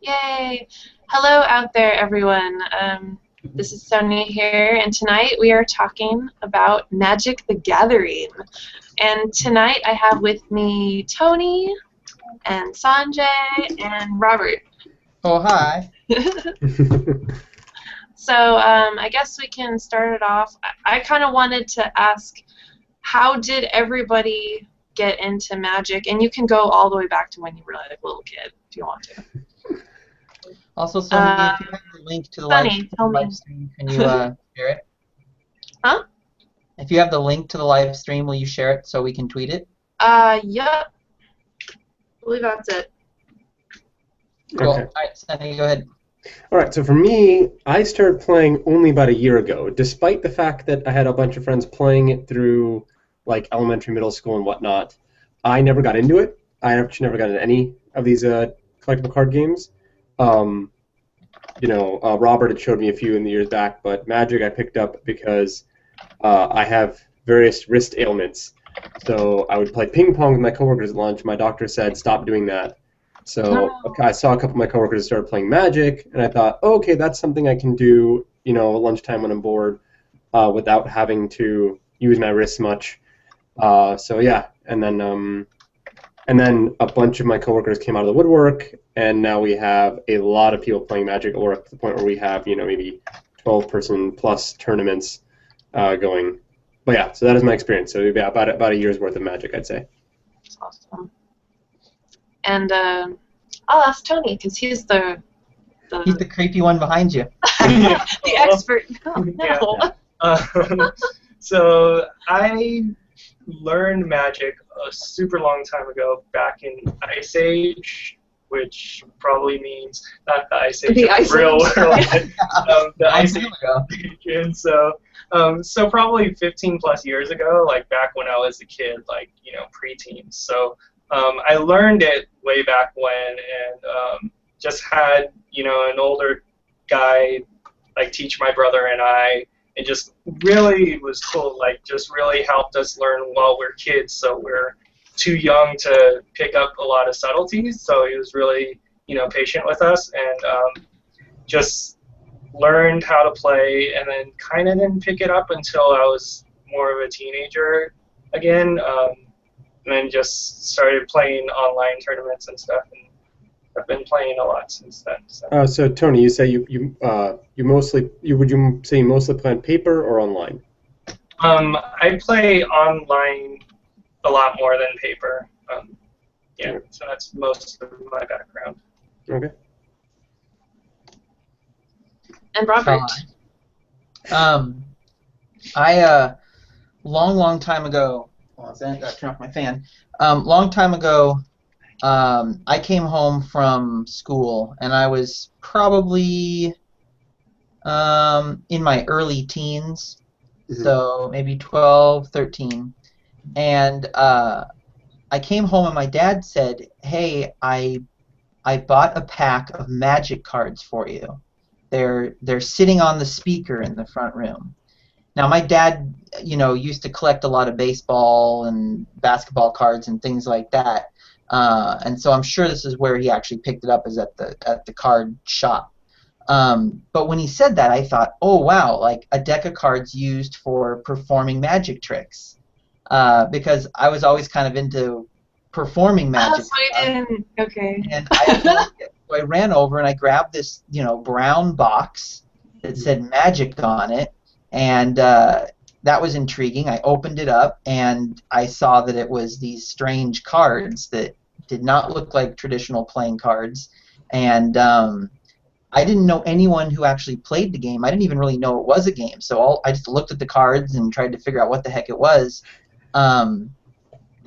Yay! Hello out there, everyone. This is Sonia here, and tonight we are talking about Magic the Gathering. And tonight I have with me Tony and Sanjay and Robert. Oh, hi. So I guess we can start it off. I kind of wanted to ask, how did everybody get into Magic? And you can go all the way back to when you were like a little kid if you want to. Also, Sonia, if you have the link to the live stream, can you share it? Huh? If you have the link to the live stream, will you share it so we can tweet it? Yep. I believe that's it. Cool. Okay. All right, Sonia, go ahead. All right, so for me, I started playing only about a year ago, despite the fact that I had a bunch of friends playing it through like elementary, middle school, and whatnot. I never got into it. I actually never got into any of these collectible card games. Robert had showed me a few in the years back, but Magic I picked up because I have various wrist ailments. So I would play ping pong with my coworkers at lunch. My doctor said stop doing that. So I saw a couple of my coworkers start playing Magic, and I thought, oh, okay, that's something I can do, at lunchtime when I'm bored, without having to use my wrists much. And then a bunch of my coworkers came out of the woodwork, and now we have a lot of people playing Magic, or up to the point where we have, maybe 12-person plus tournaments going. But yeah, so that is my experience. So it'd be about a year's worth of Magic, I'd say. That's awesome. And I'll ask Tony because he's the He's the creepy one behind you. the expert. Oh, no. Yeah. So I learned Magic a super long time ago, back in Ice Age, which probably means not the Ice Age, The Ice real Age. world, the Ice Age. ago. And so probably 15 plus years ago, like back when I was a kid, preteen. So I learned it way back when, and just had an older guy teach my brother and I. It just really was cool. Just really helped us learn while we're kids. So we're too young to pick up a lot of subtleties. So he was really patient with us, and just learned how to play, and then kind of didn't pick it up until I was more of a teenager again. And then just started playing online tournaments and stuff, and I've been playing a lot since then. So Tony, you say you mostly play on paper or online? I play online a lot more than paper. So that's most of my background. Okay. And Robert. I long time ago. Well, I got to turn off my fan. Long time ago, I came home from school, and I was probably in my early teens, so maybe 12, 13. And I came home, and my dad said, "Hey, I bought a pack of Magic cards for you. They're sitting on the speaker in the front room." Now, my dad, used to collect a lot of baseball and basketball cards and things like that, and so I'm sure this is where he actually picked it up, is at the card shop. But when he said that, I thought, oh wow, like a deck of cards used for performing magic tricks, because I was always kind of into performing magic. Oh, so you didn't. Okay. And I ran over and I grabbed this, brown box that said Magic on it. And that was intriguing. I opened it up, and I saw that it was these strange cards that did not look like traditional playing cards. And I didn't know anyone who actually played the game. I didn't even really know it was a game. So I just looked at the cards and tried to figure out what the heck it was. And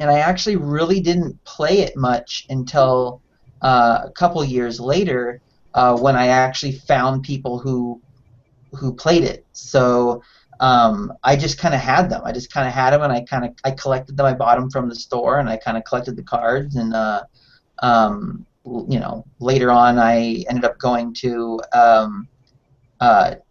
I actually really didn't play it much until a couple years later, when I actually found people who played it. So I just kind of had them. And I collected them. I bought them from the store, and I kind of collected the cards. And later on, I ended up going to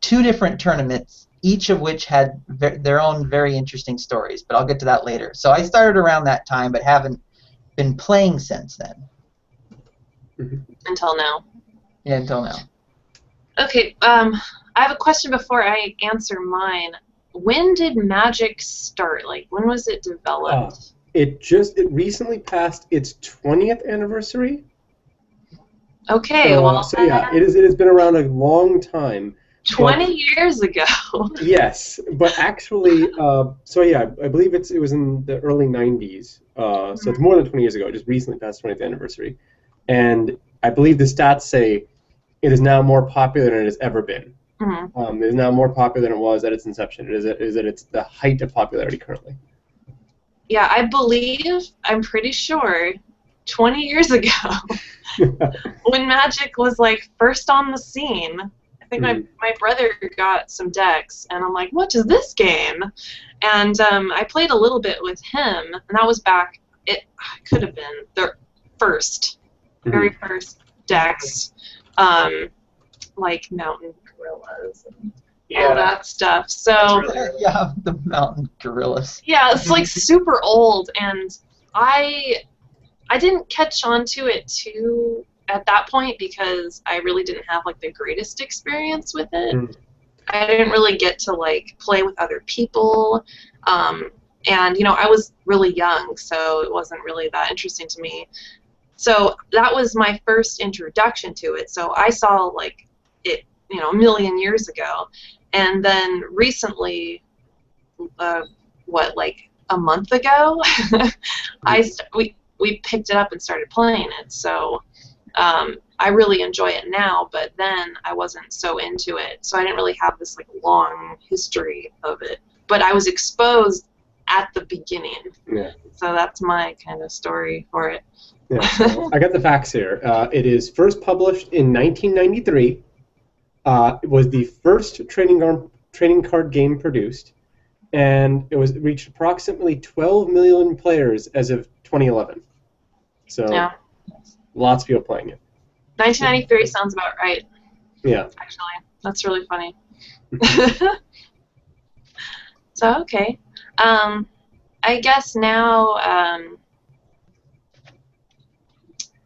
2 different tournaments, each of which had their own very interesting stories. But I'll get to that later. So I started around that time, but haven't been playing since then. Until now. Yeah, until now. Okay, I have a question before I answer mine. When did Magic start? Like, when was it developed? It recently passed its 20th anniversary. Okay, well, So yeah, it has been around a long time. 20 years ago. Yes, but actually, so yeah, I believe it was in the early 90s. So it's more than 20 years ago. It just recently passed 20th anniversary. And I believe the stats say it is now more popular than it has ever been. Mm-hmm. It is now more popular than it was at its inception. It is at its the height of popularity currently. Yeah, I'm pretty sure, 20 years ago, when Magic was like first on the scene, I think my brother got some decks, and I'm like, what is this game? And I played a little bit with him, and that was back, it could have been the very first decks, like Mountain Gorillas and all that stuff. So Yeah, the mountain gorillas. yeah, it's like super old, and I didn't catch on to it too at that point because I really didn't have like the greatest experience with it. I didn't really get to like play with other people, and you know I was really young, so it wasn't really that interesting to me. So that was my first introduction to it. So I saw like it, you know, a million years ago, and then recently, like a month ago, we picked it up and started playing it. So I really enjoy it now, but then I wasn't so into it, so I didn't really have this like long history of it. But I was exposed at the beginning. Yeah. So that's my kind of story for it. Yeah, so I got the facts here. It is first published in 1993. It was the first trading card game produced, and it reached approximately 12 million players as of 2011. So yeah. Lots of people playing it. 1993 sounds about right. Yeah. Actually, that's really funny. So okay, I guess now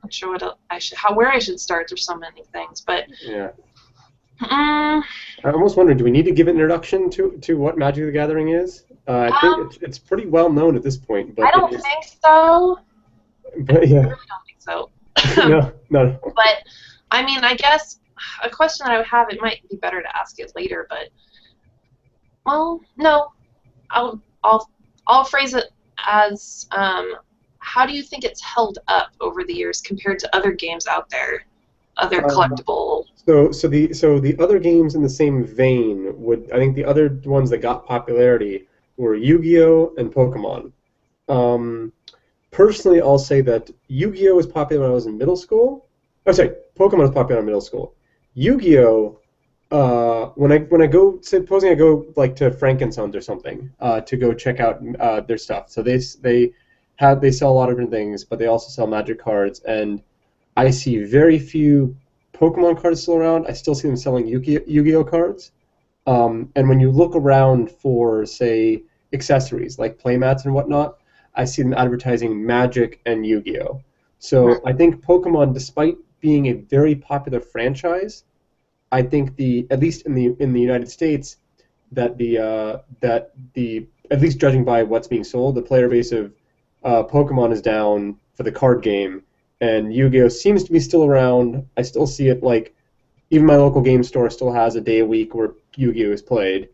not sure what where I should start. There's so many things, but yeah. I almost wonder, do we need to give an introduction to what Magic the Gathering is? I think it's pretty well known at this point. But I don't think so. But yeah. I really don't think so. No. But I mean, I guess a question that I would have, it might be better to ask it later, but well, no, I'll phrase it as how do you think it's held up over the years compared to other games out there, other collectible? So the other games in the same vein I think the other ones that got popularity were Yu-Gi-Oh and Pokemon. Personally, I'll say that Yu-Gi-Oh was popular when I was in middle school. Oh, sorry, Pokemon was popular in middle school. Yu-Gi-Oh, when I go, supposing I go like to Frankensons or something to go check out their stuff. So they sell a lot of different things, but they also sell Magic cards, and I see very few Pokemon cards still around. I still see them selling Yu-Gi-Oh cards. And when you look around for, say, accessories like playmats and whatnot, I see them advertising Magic and Yu-Gi-Oh. So I think Pokemon, despite being a very popular franchise, I think at least in the United States, that at least judging by what's being sold, the player base of Pokemon is down for the card game, and Yu-Gi-Oh seems to be still around. I still see it, like, even my local game store still has a day a week where Yu-Gi-Oh is played,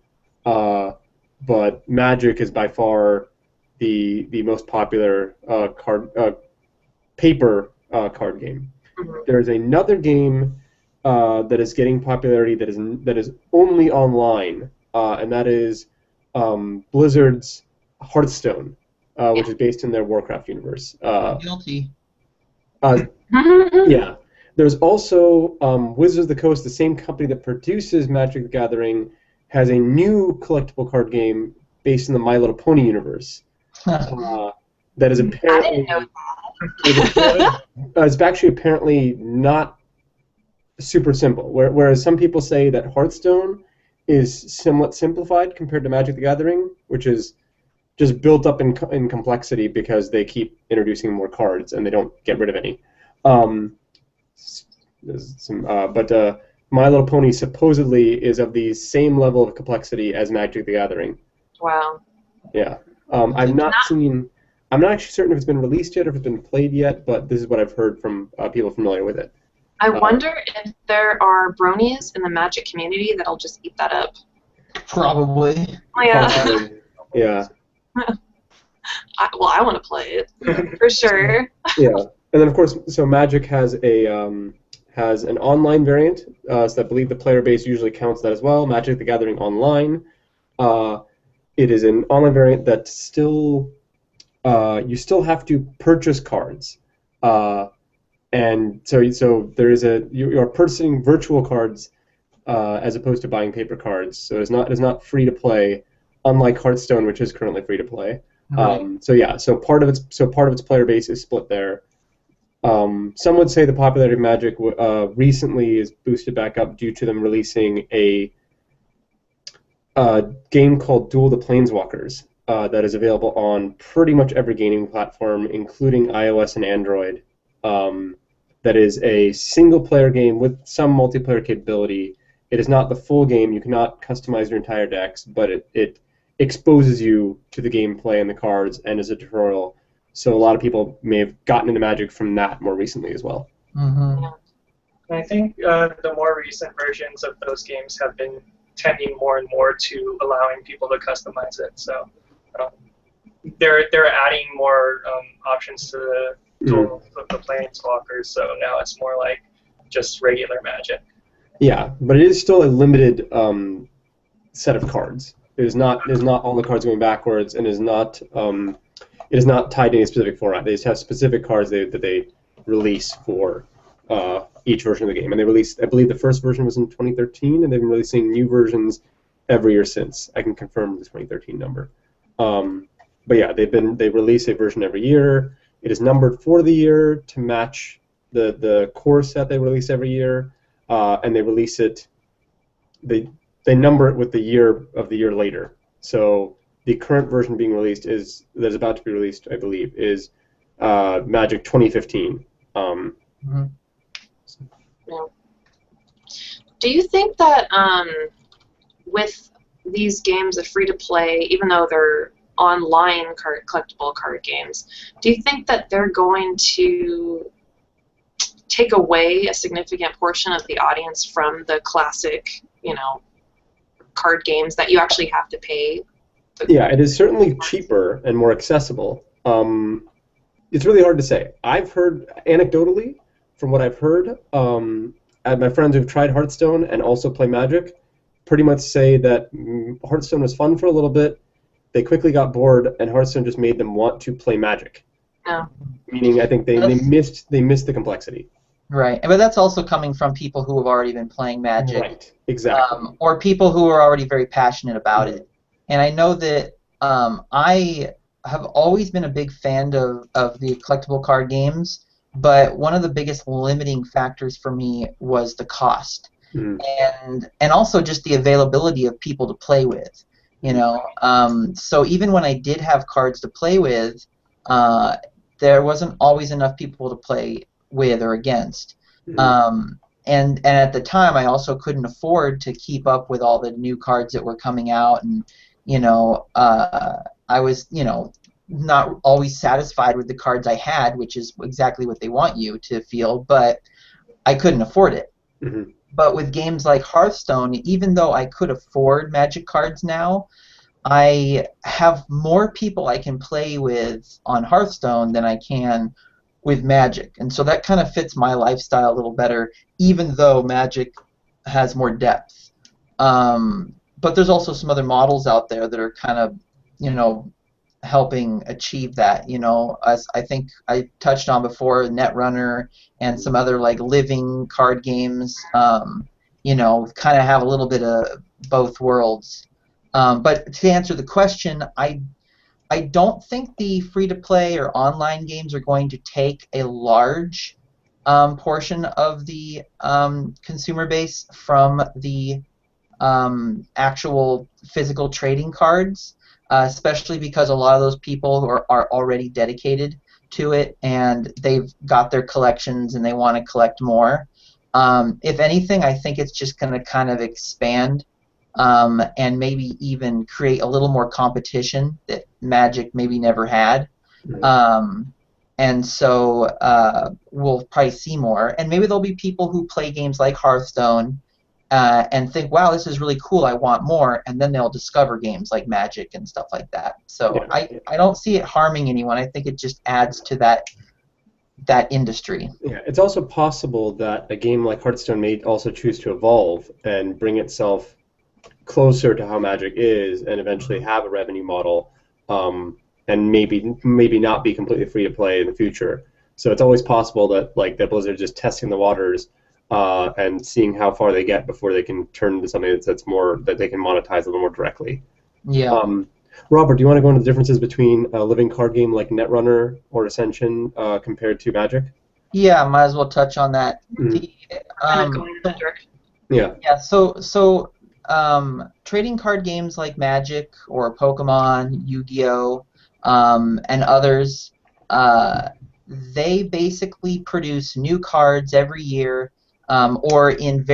but Magic is by far the most popular paper card game. There's another game that is getting popularity that is only online, and that is Blizzard's Hearthstone, which is based in their Warcraft universe. Guilty. Yeah. There's also Wizards of the Coast, the same company that produces Magic the Gathering, has a new collectible card game based in the My Little Pony universe. That is apparently. I didn't know that. It's actually apparently not super simple. Whereas some people say that Hearthstone is somewhat simplified compared to Magic the Gathering, which is just built up in complexity because they keep introducing more cards and they don't get rid of any. there's some, but My Little Pony supposedly is of the same level of complexity as Magic the Gathering. Wow. Yeah. I'm not seen. I'm not actually certain if it's been released yet or if it's been played yet, but this is what I've heard from people familiar with it. I wonder if there are bronies in the Magic community that'll just eat that up. Probably. Yeah. Possibly. Yeah. I want to play it for sure. Yeah, and then of course, so Magic has has an online variant, so I believe the player base usually counts that as well. Magic the Gathering Online. It is an online variant that still you still have to purchase cards, and so there is you are purchasing virtual cards as opposed to buying paper cards. So it's not free to play, unlike Hearthstone, which is currently free to play. So part of its player base is split there. Some would say the popularity of Magic recently is boosted back up due to them releasing a game called Duel the Planeswalkers that is available on pretty much every gaming platform, including iOS and Android. That is a single-player game with some multiplayer capability. It is not the full game. You cannot customize your entire decks, but it exposes you to the gameplay and the cards and is a tutorial. So a lot of people may have gotten into Magic from that more recently as well. Mm-hmm. I think the more recent versions of those games have been tending more and more to allowing people to customize it. So they're adding more options to the Duel of the Planeswalkers. So now it's more like just regular Magic. Yeah, but it is still a limited set of cards. It is not all the cards going backwards, and it is not tied to any specific format. They just have specific cards that they release for each version of the game. And they released, I believe the first version was in 2013, and they've been releasing new versions every year since. I can confirm the 2013 number. But yeah, they release a version every year. It is numbered for the year to match the core set they release every year, and they release it. They number it with the year of the year later. So the current version being released that's about to be released, I believe, is Magic 2015. Mm-hmm. Do you think that with these games of free-to-play, even though they're online collectible card games, do you think that they're going to take away a significant portion of the audience from the classic, card games that you actually have to pay? Yeah, it is certainly cheaper and more accessible. It's really hard to say. I've heard anecdotally, from what I've heard, my friends who've tried Hearthstone and also play Magic pretty much say that Hearthstone was fun for a little bit. They quickly got bored, and Hearthstone just made them want to play Magic. Yeah. Meaning, I think they missed the complexity. Right, but that's also coming from people who have already been playing Magic. Right, exactly. Or people who are already very passionate about it. And I know that I have always been a big fan of the collectible card games, but one of the biggest limiting factors for me was the cost, and also just the availability of people to play with. So even when I did have cards to play with, there wasn't always enough people to play with or against. And at the time, I also couldn't afford to keep up with all the new cards that were coming out, and I was not always satisfied with the cards I had, which is exactly what they want you to feel, but I couldn't afford it. Mm-hmm. But with games like Hearthstone, even though I could afford Magic cards now, I have more people I can play with on Hearthstone than I can with Magic. And so that kind of fits my lifestyle a little better, even though Magic has more depth. But there's also some other models out there that are kind of, helping achieve that. As I think I touched on before, Netrunner and some other like living card games, kind of have a little bit of both worlds. But to answer the question, I don't think the free-to-play or online games are going to take a large portion of the consumer base from the actual physical trading cards, especially because a lot of those people are already dedicated to it and they've got their collections and they want to collect more. If anything, I think it's just going to kind of expand and maybe even create a little more competition that Magic maybe never had. And so we'll probably see more. And maybe there'll be people who play games like Hearthstone and think, wow, this is really cool, I want more, and then they'll discover games like Magic and stuff like that. So Yeah. I don't see it harming anyone. I think it just adds to that industry. Yeah, it's also possible that a game like Hearthstone may also choose to evolve and bring itself closer to how Magic is, and eventually have a revenue model, and maybe not be completely free to play in the future. So it's always possible that that Blizzard is just testing the waters and seeing how far they get before they can turn into something that's more that they can monetize a little more directly. Yeah. Robert, do you want to go into the differences between a living card game like Netrunner or Ascension compared to Magic? Yeah, might as well touch on that. Kind of going in that direction. Yeah. Yeah. So trading card games like Magic or Pokemon, Yu-Gi-Oh, and others, they basically produce new cards every year, or in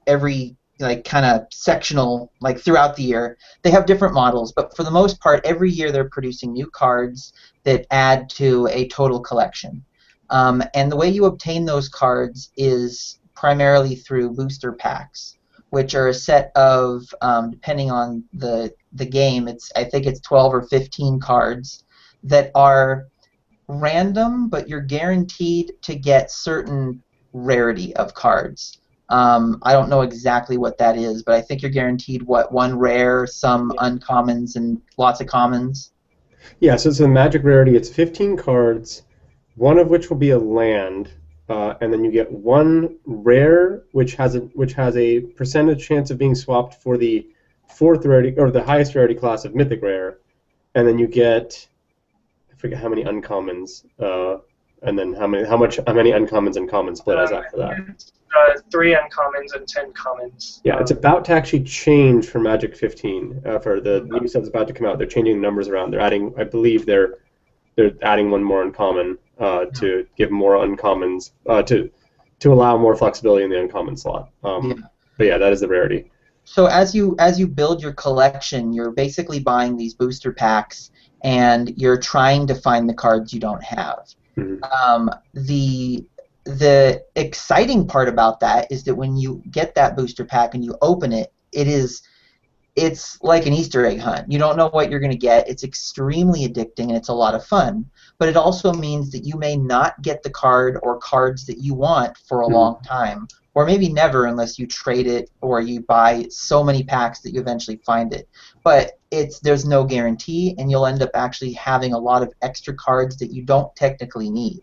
every kind of sectional, like throughout the year. They have different models, but for the most part, every year they're producing new cards that add to a total collection. And the way you obtain those cards is primarily through booster packs, which are a set of, depending on the game, I think it's 12 or 15 cards that are random, but you're guaranteed to get certain rarity of cards. I don't know exactly what that is, but I think you're guaranteed one rare, some uncommons, and lots of commons. Yeah, so it's a Magic rarity. It's 15 cards, one of which will be a land, and then you get one rare, which has a percentage chance of being swapped for the fourth rarity or the highest rarity class of Mythic Rare, and then you get, I forget how many uncommons, and then how many uncommons and commons split is after that. 3 uncommons and 10 commons. Yeah, it's about to actually change for Magic 15 for the new set that's about to come out. They're changing the numbers around. They're adding, I believe, they're adding one more uncommon to give more uncommons to allow more flexibility in the uncommon slot. But yeah, that is the rarity. So as you build your collection, you're basically buying these booster packs, and you're trying to find the cards you don't have. Mm-hmm. The exciting part about that is that when you get that booster pack and you open it, it's like an Easter egg hunt. You don't know what you're going to get. It's extremely addicting, and it's a lot of fun. But it also means that you may not get the card or cards that you want for a long time, or maybe never unless you trade it or you buy so many packs that you eventually find it. But there's no guarantee, and you'll end up actually having a lot of extra cards that you don't technically need.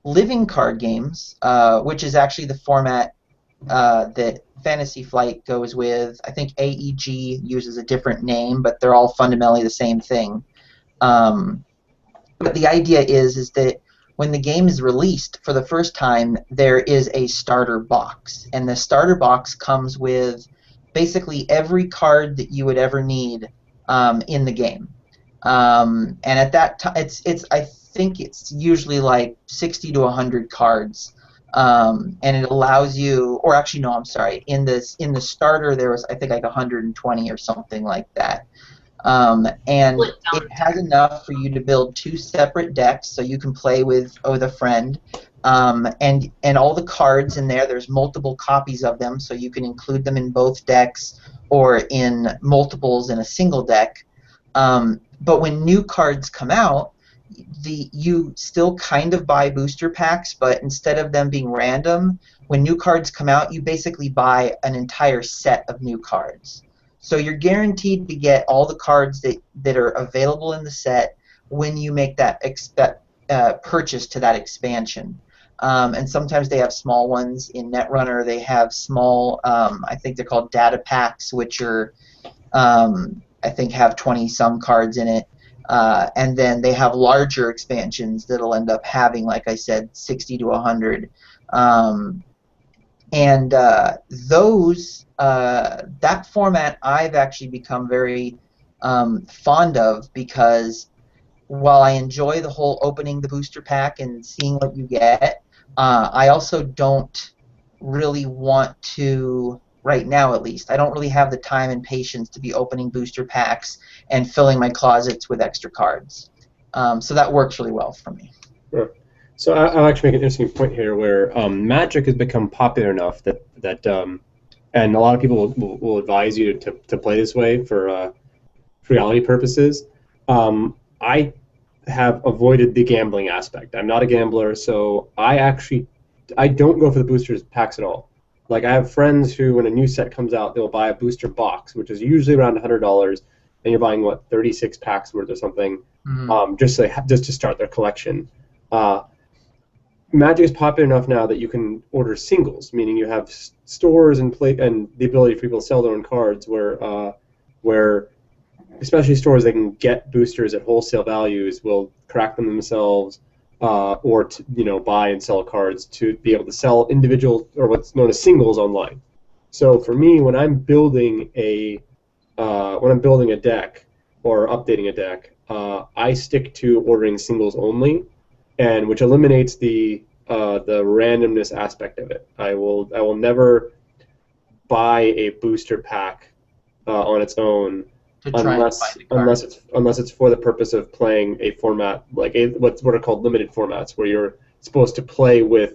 Living card games, which is actually the format that Fantasy Flight goes with. I think AEG uses a different name, but they're all fundamentally the same thing. But the idea is that when the game is released for the first time, there is a starter box, and the starter box comes with basically every card that you would ever need in the game. And at that time, I think it's usually like 60 to 100 cards. And it allows you, or actually no, I'm sorry. In the starter, there was I think like 120 or something like that. And it has enough for you to build 2 separate decks, so you can play with a friend. And all the cards in there, there's multiple copies of them, so you can include them in both decks or in multiples in a single deck. But when new cards come out, you still kind of buy booster packs, but instead of them being random, when new cards come out, you basically buy an entire set of new cards. So you're guaranteed to get all the cards that are available in the set when you make that purchase to that expansion. And sometimes they have small ones. In Netrunner, they have small, I think they're called data packs, which are, I think, have 20-some cards in it. And then they have larger expansions that'll end up having, like I said, 60 to 100. That format I've actually become very fond of, because while I enjoy the whole opening the booster pack and seeing what you get, I also don't really want to, right now at least, I don't really have the time and patience to be opening booster packs and filling my closets with extra cards. So that works really well for me. Sure. So I'll actually make an interesting point here where Magic has become popular enough that and a lot of people will advise you to play this way for reality purposes. I have avoided the gambling aspect. I'm not a gambler, so I don't go for the boosters packs at all. Like I have friends who, when a new set comes out, they'll buy a booster box, which is usually around $100, and you're buying 36 packs worth or something, just to start their collection. Magic is popular enough now that you can order singles, meaning you have stores and the ability for people to sell their own cards, where especially stores that can get boosters at wholesale values will crack them themselves, or buy and sell cards to be able to sell individual or what's known as singles online. So for me, when I'm building a deck or updating a deck, I stick to ordering singles only, and which eliminates the randomness aspect of it. I will never buy a booster pack on its own unless it's for the purpose of playing a format like what are called limited formats, where you're supposed to play with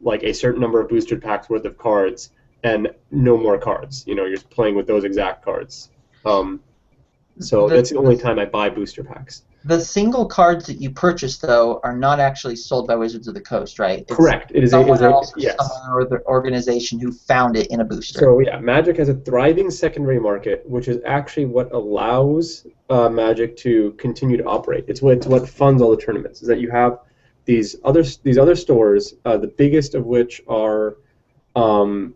like a certain number of booster packs worth of cards and no more cards. You're just playing with those exact cards. So that's the only time I buy booster packs. The single cards that you purchase, though, are not actually sold by Wizards of the Coast, right? It's correct. It is someone else or yes. someone or the organization who found it in a booster. So yeah, Magic has a thriving secondary market, which is actually what allows Magic to continue to operate. It's what funds all the tournaments. Is that you have these other stores, the biggest of which are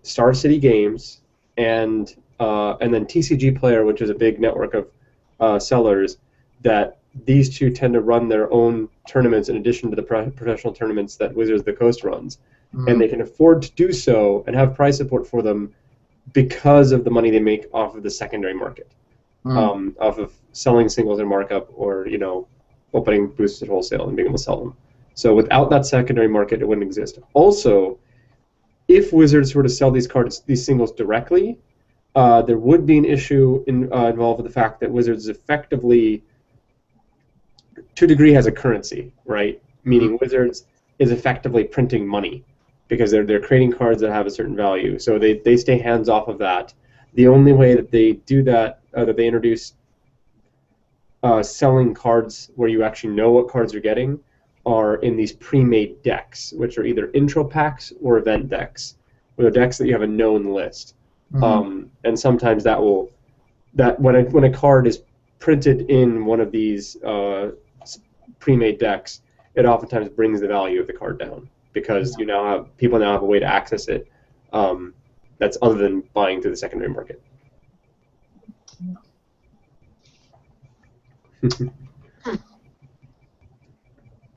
Star City Games and then TCG Player, which is a big network of sellers that. These two tend to run their own tournaments in addition to the professional tournaments that Wizards of the Coast runs. And they can afford to do so and have price support for them because of the money they make off of the secondary market, off of selling singles in markup or opening boosters at wholesale and being able to sell them. So without that secondary market, it wouldn't exist. Also, if Wizards were to sell these singles directly, there would be an issue involved with the fact that Wizards effectively, to a degree, has a currency, right? Meaning Wizards is effectively printing money because they're creating cards that have a certain value. So they stay hands off of that. The only way that they do that, that they introduce selling cards where you actually know what cards you're getting, are in these pre-made decks, which are either intro packs or event decks, where they're decks that you have a known list. And sometimes when a card is printed in one of these pre-made decks, it oftentimes brings the value of the card down because people now have a way to access it that's other than buying through the secondary market.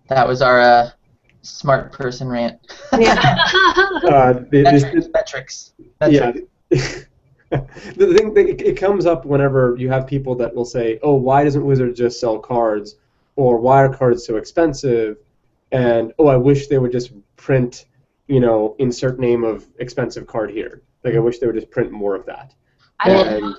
That was our smart person rant. Yeah. Metrics. Yeah. The thing it comes up whenever you have people that will say, "Oh, why doesn't Wizards just sell cards?" Or "Why are cards so expensive?" And "Oh, I wish they would just print, insert name of expensive card here." Like I wish they would just print more of that. I didn't know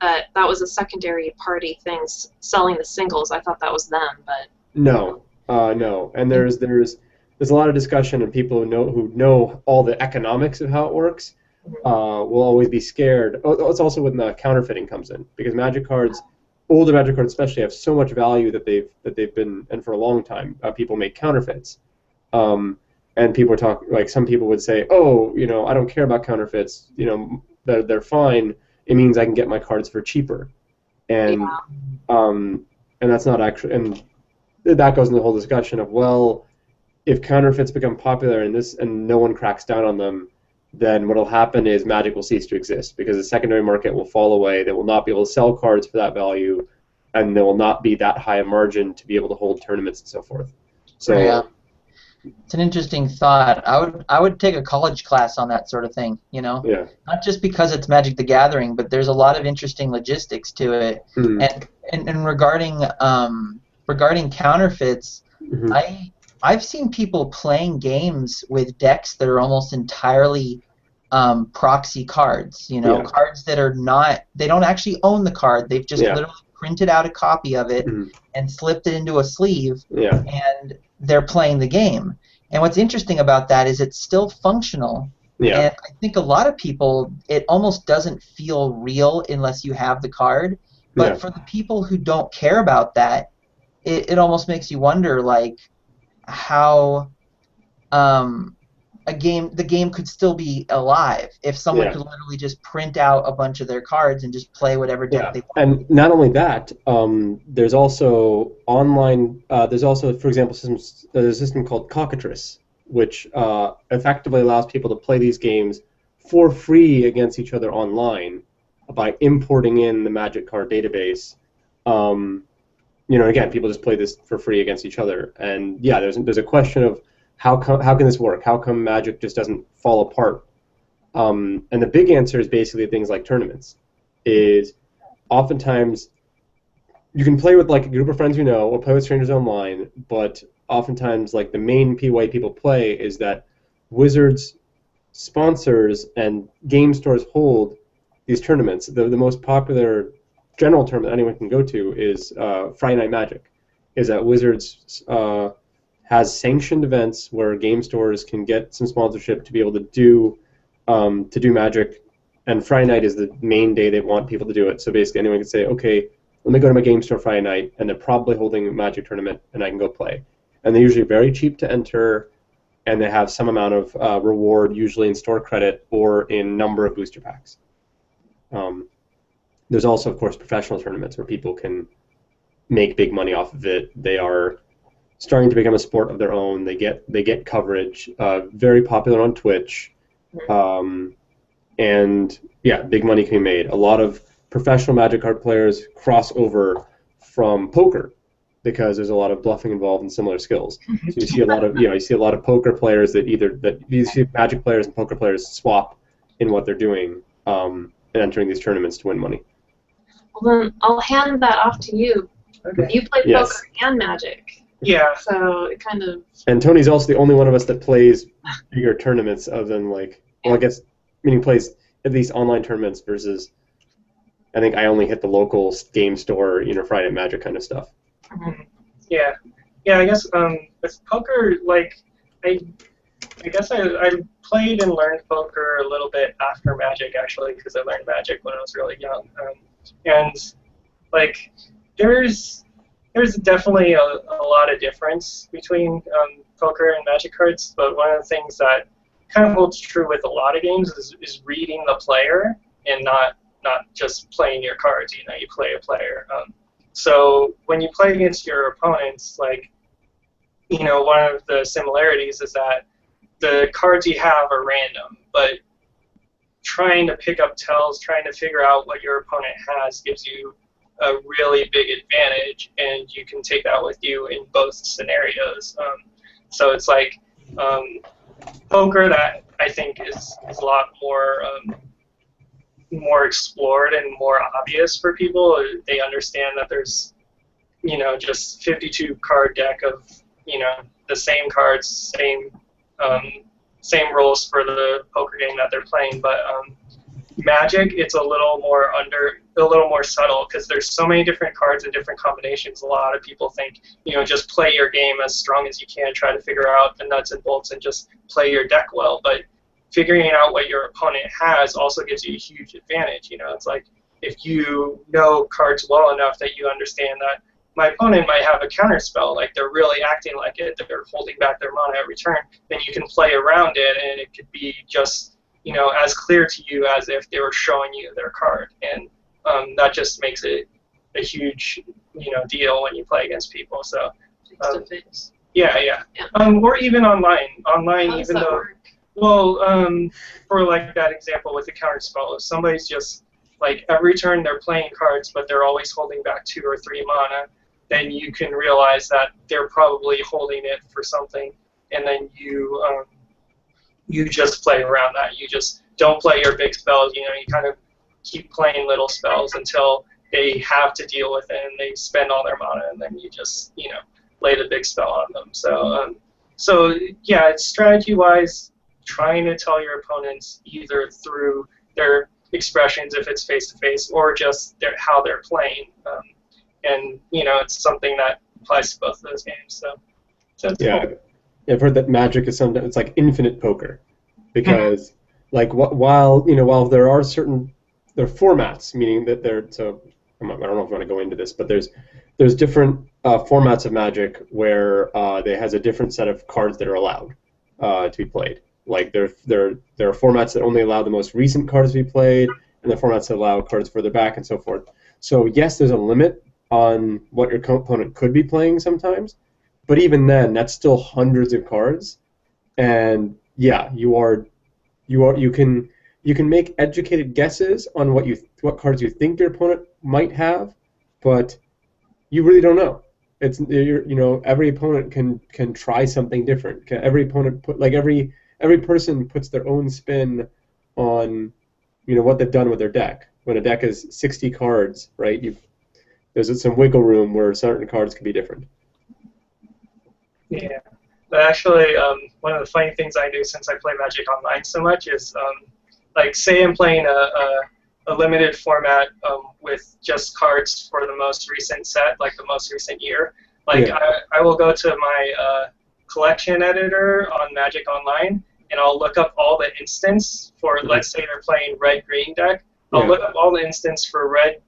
that was a secondary party thing, selling the singles. I thought that was them, but no. And there's a lot of discussion, and people who know all the economics of how it works will always be scared. Oh, it's also when the counterfeiting comes in, because Magic cards, older Magic cards especially, have so much value that they've been, and for a long time, people make counterfeits. And people some people would say, "Oh, I don't care about counterfeits. They're fine. It means I can get my cards for cheaper." And and that's not actually, and that goes into the whole discussion of, well, if counterfeits become popular and no one cracks down on them, then what will happen is Magic will cease to exist because the secondary market will fall away. They will not be able to sell cards for that value, and there will not be that high a margin to be able to hold tournaments and so forth. So yeah. It's an interesting thought. I would take a college class on that sort of thing, Yeah. Not just because it's Magic the Gathering, but there's a lot of interesting logistics to it. And regarding counterfeits, I I've seen people playing games with decks that are almost entirely proxy cards. You know, Yeah. cards that are not. They don't actually own the card. They've just Yeah. literally printed out a copy of it Mhm. and slipped it into a sleeve, Yeah. and they're playing the game. And what's interesting about that is it's still functional. Yeah. And I think a lot of people, it almost doesn't feel real unless you have the card. But Yeah. for the people who don't care about that, it almost makes you wonder, like, how the game could still be alive if someone Yeah. could literally just print out a bunch of their cards and just play whatever deck Yeah, they want. and not only that, there's also online. There's also, for example, there's a system called Cockatrice, which effectively allows people to play these games for free against each other online by importing in the Magic card database. Again, people just play this for free against each other, and yeah, there's a question of how can this work? How come Magic just doesn't fall apart? And the big answer is basically things like tournaments. Is oftentimes you can play with like a group of friends you know or play with strangers online, but oftentimes like the main way people play is that Wizards sponsors and game stores hold these tournaments. The most popular general tournament anyone can go to is Friday Night Magic. Is that Wizards has sanctioned events where game stores can get some sponsorship to be able to do Magic, and Friday night is the main day they want people to do it. So basically anyone can say, okay, let me go to my game store Friday night, and they're probably holding a Magic tournament, and I can go play. And they're usually very cheap to enter, and they have some amount of reward, usually in store credit or in number of booster packs. There's also, of course, professional tournaments where people can make big money off of it. They are starting to become a sport of their own. They get coverage, very popular on Twitch. And yeah, big money can be made. A lot of professional Magic card players cross over from poker because there's a lot of bluffing involved in similar skills. So you see a lot of poker players you see Magic players and poker players swap in what they're doing and entering these tournaments to win money. Well, then I'll hand that off to you. Okay. You play Yes. poker and Magic, Yeah. so it kind of. And Tony's also the only one of us that plays bigger tournaments other than meaning plays at least online tournaments versus I think I only hit the local game store, Friday Night Magic kind of stuff. Yeah. Yeah, I guess with poker, like, I guess I played and learned poker a little bit after Magic, actually, because I learned Magic when I was really young. And, like, there's definitely a lot of difference between poker and Magic cards, but one of the things that kind of holds true with a lot of games is reading the player and not just playing your cards. You play a player. So when you play against your opponents, like, one of the similarities is that the cards you have are random, but trying to pick up tells, trying to figure out what your opponent has gives you a really big advantage, and you can take that with you in both scenarios. So it's like poker that I think is a lot more explored and more obvious for people. They understand that there's just 52 card deck of the same cards, same rules for the poker game that they're playing, but Magic, it's a little more subtle because there's so many different cards and different combinations. A lot of people think, just play your game as strong as you can, try to figure out the nuts and bolts and just play your deck well. But figuring out what your opponent has also gives you a huge advantage. It's like if you know cards well enough that you understand that my opponent might have a counter spell, like they're really acting like it, they're holding back their mana every turn, then you can play around it, and it could be just as clear to you as if they were showing you their card, and that just makes it a huge, deal when you play against people. So, yeah. Or even online. How does Even that though, work? well, for like that example with the counter spell, if somebody's just like every turn they're playing cards, but they're always holding back 2 or 3 mana, then you can realize that they're probably holding it for something, and then you just play around that. You just don't play your big spells. You kind of keep playing little spells until they have to deal with it and they spend all their mana, and then you just lay the big spell on them. So So yeah, it's strategy-wise trying to tell your opponents either through their expressions if it's face-to-face or just how they're playing. And it's something that applies to both of those games. So it's Yeah, cool. I've heard that Magic is sometimes it's like infinite poker, because like while there are formats, meaning that I don't know if you want to go into this, but there's different formats of Magic where they has a different set of cards that are allowed to be played. Like there are formats that only allow the most recent cards to be played, and the formats that allow cards further back and so forth. So yes, there's a limit on what your opponent could be playing sometimes, but even then, that's still hundreds of cards, and yeah, you can make educated guesses on what cards you think your opponent might have, but you really don't know. Every opponent can try something different. Every opponent every person puts their own spin on what they've done with their deck. When a deck is 60 cards, right? There's some wiggle room where certain cards can be different. Yeah. But actually, one of the funny things I do since I play Magic Online so much is, like, say I'm playing a limited format with just cards for the most recent set, like the most recent year. Like, Yeah. I will go to my collection editor on Magic Online, and I'll look up all the instance for, let's say they're playing red-green deck. I'll look up all the instance for red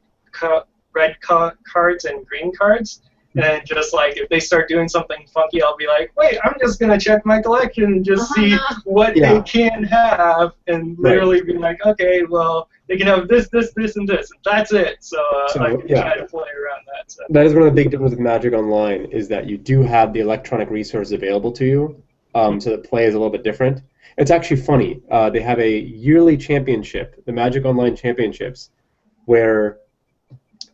cards and green cards. And just like if they start doing something funky, I'll be like, wait, I'm just gonna check my collection and just see what they can have, and literally be like, okay, well, they can have this, this, this, and this, and that's it. So I can try to play around that. So. That is one of the big differences with Magic Online, is that you do have the electronic resources available to you, so the play is a little bit different. It's actually funny. They have a yearly championship, the Magic Online Championships, where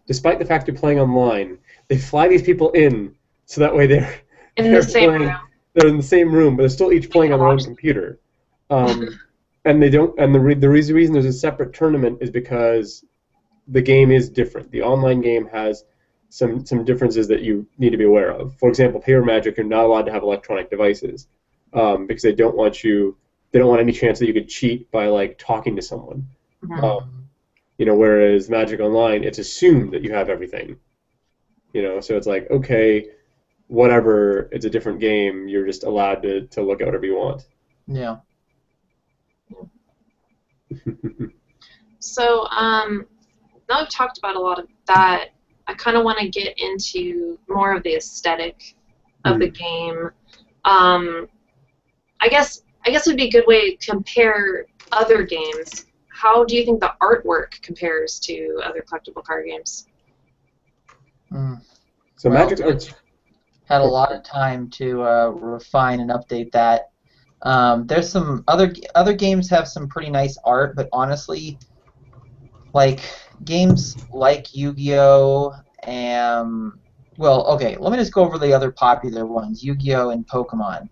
despite the fact you're playing online, they fly these people in so that way they're in the same room. They're in the same room, but they're still each playing on their own computer. And they don't. And the reason there's a separate tournament is because the game is different. The online game has some differences that you need to be aware of. For example, paper Magic, you're not allowed to have electronic devices because they don't want any chance that you could cheat by like talking to someone. Whereas Magic Online, it's assumed that you have everything. So it's like, okay, whatever, it's a different game, you're just allowed to look at whatever you want. Yeah. So, now we've talked about a lot of that, I kind of want to get into more of the aesthetic of the game. I guess it would be a good way to compare other games. How do you think the artwork compares to other collectible card games? So Magic Art's had a lot of time to refine and update that. There's some other games have some pretty nice art, but honestly, like games like Yu-Gi-Oh! Well, okay, let me just go over the other popular ones, Yu-Gi-Oh! And Pokemon.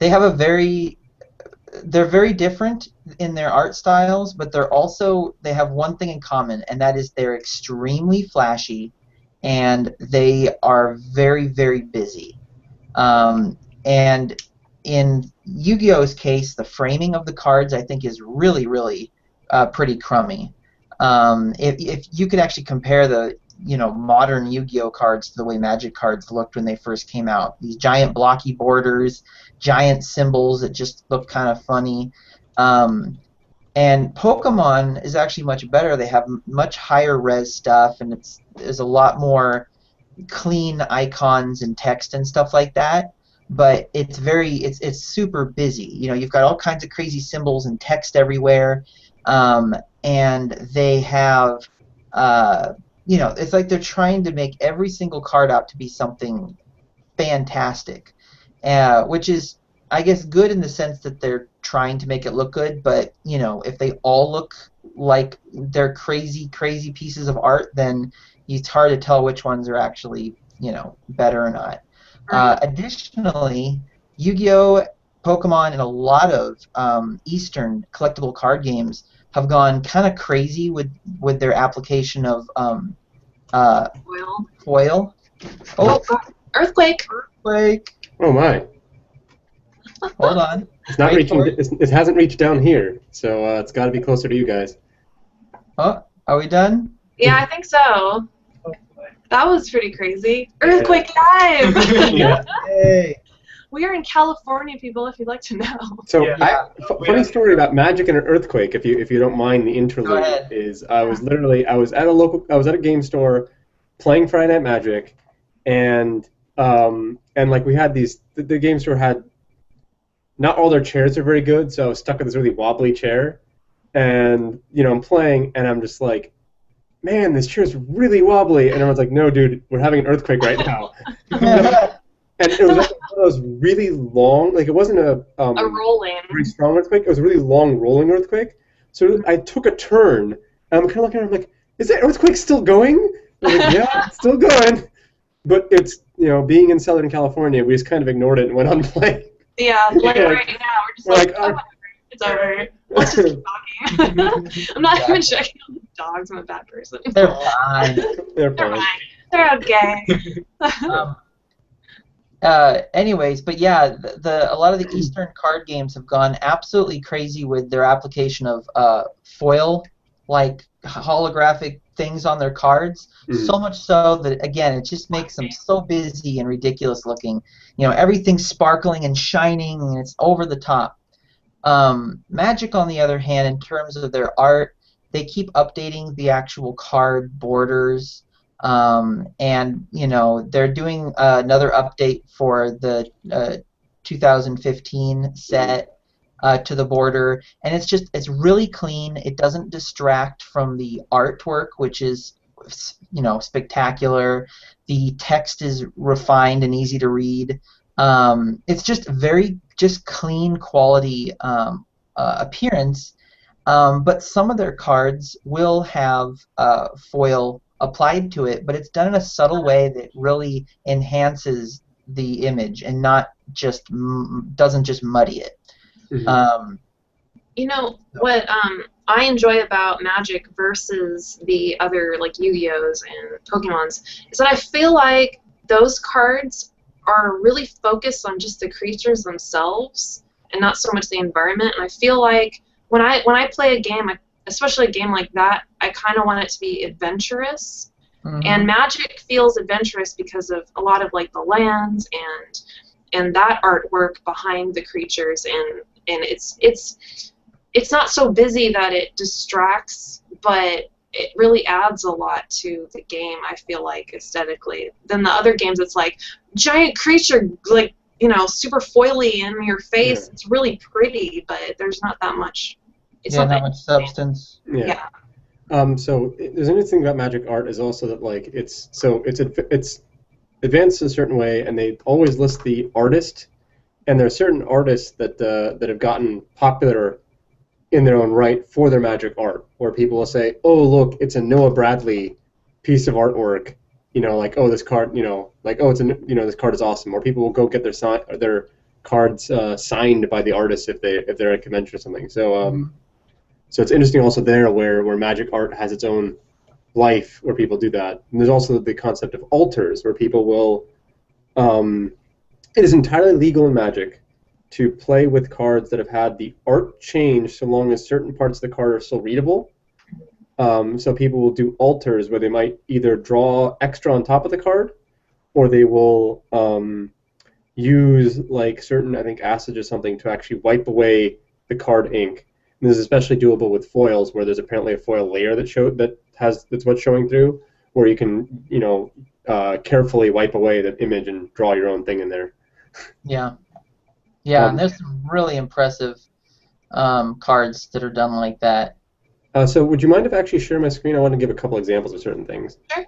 They have they're very different in their art styles, but they have one thing in common, and that is they're extremely flashy, and they are very, very busy. And in Yu-Gi-Oh's case, the framing of the cards I think is really, really pretty crummy. If you could actually compare the modern Yu-Gi-Oh cards to the way Magic cards looked when they first came out, these giant blocky borders, giant symbols that just look kind of funny. And Pokemon is actually much better. They have much higher res stuff, and there's a lot more clean icons and text and stuff like that. But it's super busy. You've got all kinds of crazy symbols and text everywhere, and they have it's like they're trying to make every single card out to be something fantastic, which is, I guess, good in the sense that they're trying to make it look good, but if they all look like they're crazy pieces of art, then it's hard to tell which ones are actually better or not. Additionally, Yu-Gi-Oh!, Pokemon, and a lot of Eastern collectible card games have gone kind of crazy with their application of foil. Oh, earthquake! Oh my! Hold on. It's not Wait reaching. for it. It hasn't reached down here, so it's got to be closer to you guys. Oh, are we done? Yeah, I think so. That was pretty crazy. Earthquake live! Yeah. Yay. We are in California, people, if you'd like to know. So, Yeah. funny story about magic and an earthquake. If you don't mind the Go interlude, ahead. is I was at a game store playing Friday Night Magic, and like we had the game store had not all their chairs are very good, so I was stuck in this really wobbly chair, and I'm playing and I'm just like, man, this chair's really wobbly, and everyone's like, no, dude, we're having an earthquake right now. And it was like one of those really long, like it wasn't a rolling. very strong earthquake. It was a really long rolling earthquake. So I took a turn, and I'm kind of looking at it, I'm like, is that earthquake still going? I'm like, yeah, it's still going. But it's, being in Southern California, we just kind of ignored it and went on playing. Yeah, like Yeah. right now, we're just We're like, like, oh, it's over. Let's just keep talking. I'm not even checking on the dogs. I'm a bad person. They're fine. They're They're fine. fine. They're okay. Anyways, but yeah, a lot of the Eastern card games have gone absolutely crazy with their application of foil, like holographic things on their cards. Mhm. So much so that, again, it just makes them so busy and ridiculous looking. Everything's sparkling and shining, and it's over the top. Magic, on the other hand, in terms of their art, they keep updating the actual card borders. And they're doing another update for the 2015 set to the border, and it's really clean. It doesn't distract from the artwork, which is spectacular. The text is refined and easy to read. It's just very clean quality appearance. But some of their cards will have foil applied to it, but it's done in a subtle way that really enhances the image and not just doesn't just muddy it. Mhm. What I enjoy about Magic versus the other like Yu-Gi-Ohs and Pokemons is that I feel like those cards are really focused on just the creatures themselves and not so much the environment. And I feel like when I play a game, especially a game like that, I kind of want it to be adventurous. Mhm. And Magic feels adventurous because of a lot of like the lands and that artwork behind the creatures, and it's not so busy that it distracts, but it really adds a lot to the game, I feel like, aesthetically. Then the other games, it's like giant creature, like, super foily in your face. Yeah. It's really pretty, but there's not that much. It's not much substance. Yeah. So there's an interesting thing about Magic art is also that like it's advanced a certain way, and they always list the artist, and there are certain artists that have gotten popular in their own right for their Magic art, where people will say, oh look, it's a Noah Bradley piece of artwork, like, oh, this card, like, oh, this card is awesome, or people will go get their cards signed by the artist if they're at a convention or something. So it's interesting also there where Magic art has its own life where people do that. And there's also the concept of alters where people will it is entirely legal in Magic to play with cards that have had the art change so long as certain parts of the card are still readable. So people will do alters where they might either draw extra on top of the card, or they will use like certain, I think, acids or something to actually wipe away the card ink. And this is especially doable with foils, where there's apparently a foil layer that's what's showing through, where you can carefully wipe away the image and draw your own thing in there. Yeah, and there's some really impressive cards that are done like that. So would you mind if I actually share my screen? I want to give a couple examples of certain things. Sure.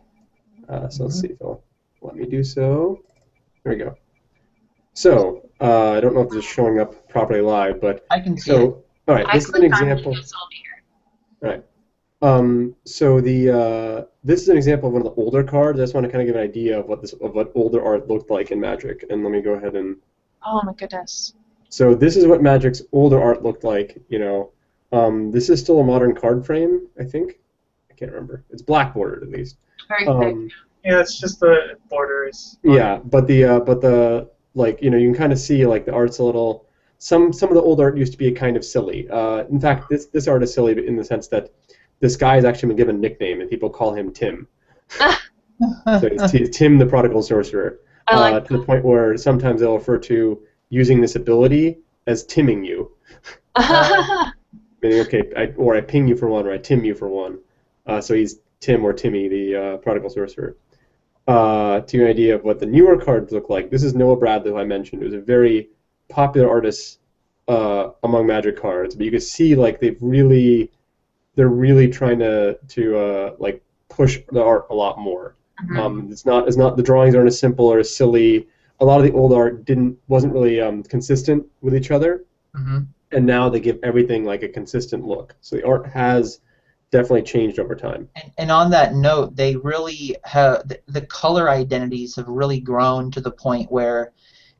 So let's see if it'll let me do so. There we go. So I don't know if this is showing up properly live, but I can see it. All right, this is an example. All right. So this is an example of one of the older cards. I just want to kind of give an idea of what older art looked like in Magic, and let me go ahead and. Oh my goodness. So this is what Magic's older art looked like. This is still a modern card frame, I think. I can't remember. It's black bordered at least. Very thick. Yeah, it's just the borders. Yeah, but the like you can kind of see like the art's a little some of the old art used to be kind of silly. In fact, this art is silly in the sense that this guy has actually been given a nickname, and people call him Tim. So he's Tim the Prodigal Sorcerer. To the point where sometimes they'll refer to using this ability as timming you. Meaning, okay, I ping you for one, or I tim you for one. So he's Tim or Timmy, the Prodigal Sorcerer. To your idea of what the newer cards look like, this is Noah Bradley, who I mentioned, who's a very popular artist among Magic cards. But you can see like they're really trying to like push the art a lot more. Mm-hmm. It's not the drawings aren't as simple or as silly. A lot of the old art wasn't really consistent with each other, mm-hmm. and now they give everything like a consistent look. So the art has definitely changed over time. And on that note, they really have the color identities have really grown to the point where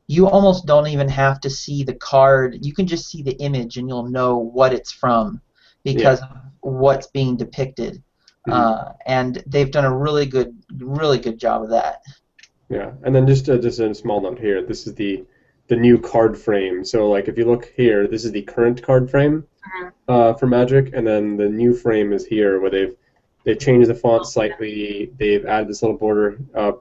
you almost don't even have to see the card. You can just see the image and you'll know what it's from because of what's being depicted. Mm-hmm. And they've done a really good job of that. Yeah, and then just a small note here. This is the new card frame. So like if you look here, this is the current card frame for Magic, and then the new frame is here where they've changed the font slightly. They've added this little border.